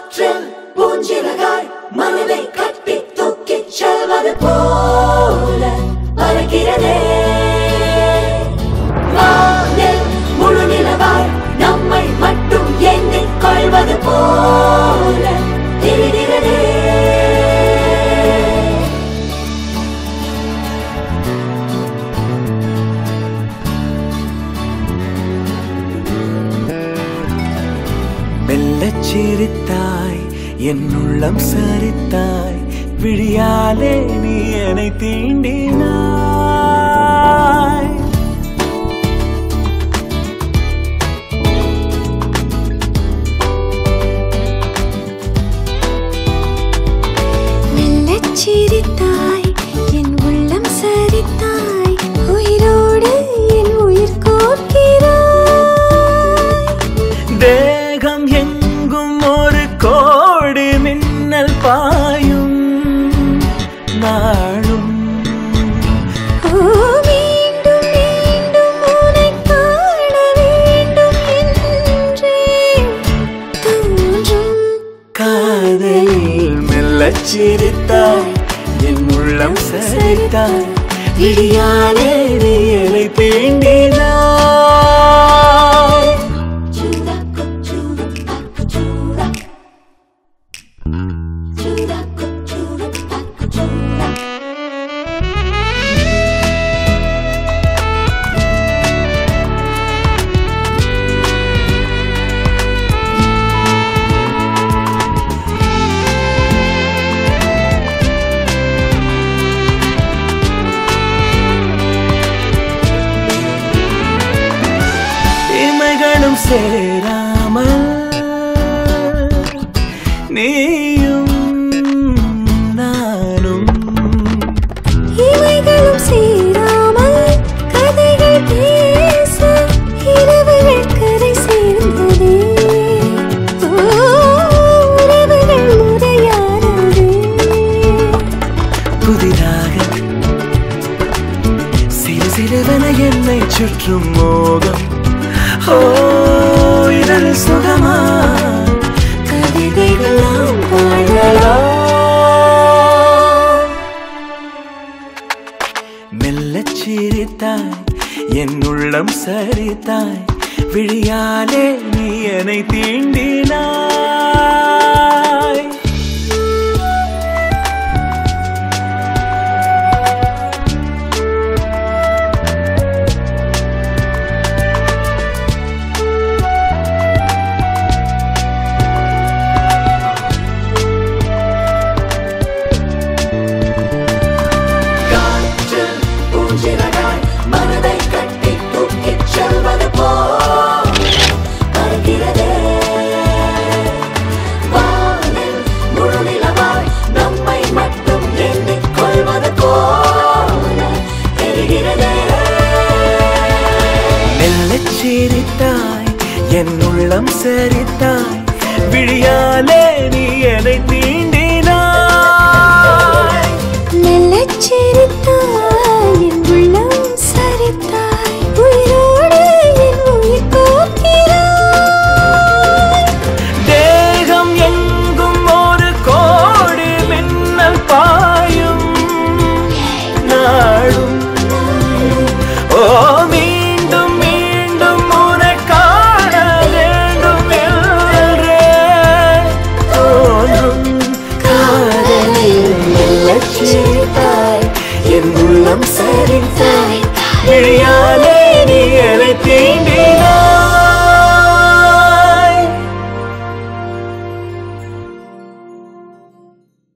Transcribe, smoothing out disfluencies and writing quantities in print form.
காற்றில் பூஞ்சிறகாய் மனதை கட்டி தூக்கிச் செல்வது போல பறக்கிறதே. வானில் முழு நிலவாய் நம்மை மட்டும் எண்ணிக் கொள்வது போல தெரிகிறதே. மெல்லச் சிரித்தாய் என் உள்ளம் சரித்தாய் விழியாலே நீ என்னை தீண்டினாய். மெல்லச் சிரித்தாய் என் உள்ளம் சரித்தாய் உயிரோடு என் உயிர் கோர்க்கிறாய். தேகம் எங்கும் ஒரு கோடி மின்னல் பாயும் நாளும் மீண்டும் மீண்டும் உன்னை காண வேண்டும் என்றே தோன்றும். காதலில் மெல்லச் சிரித்தாய் என் உள்ளம் சரித்தாய் விழியாலே நீ என்னை தீண்டினாய். இமைகளும் சேராமல் நீயும் நானும் இமைகளும் சேராமல் கதைகள் பேச இரவுகள் கரை சேர்ந்ததே. உறவுகள் முறையானதே. புதிதாக சிறு சிறுவன என்னை சுற்றும் மோகம். இதழ் சுகமா கவிதைகளாம் பாடலாம். மெல்லச் சிரித்தாய் என் உள்ளம் சரித்தாய் விழியாலே நீ என்னை தீண்டினாய். மனதை கட்டி தூக்கிச் செல்வது போல பறக்கிறதே. வானில் முழு நிலவாய் நம்மை மட்டும் எண்ணிக் கொள்வது போல தெரிகிறதே. மெல்லச் சிரித்தாய் என் உள்ளம் சரித்தாய் விழியாலே நீ என்னை தீண்டினாய். மெல்லச் சிரித்தாய் என் உள்ளம் சரித்தாய் உயிரோடு என் உயிர் கோர்க்கிறாய். தேகம் எங்கும் ஒரு கோடி மின்னல் பாயும் நாளும் மீண்டும் மீண்டும் உன்னை காண வேண்டும் என்றே தோன்றும். காதலில் மெல்லச் சிரித்தாய் என் உள்ளம் சரித்தாய் விழியாலே நீ என்னை தீண்டினாய்.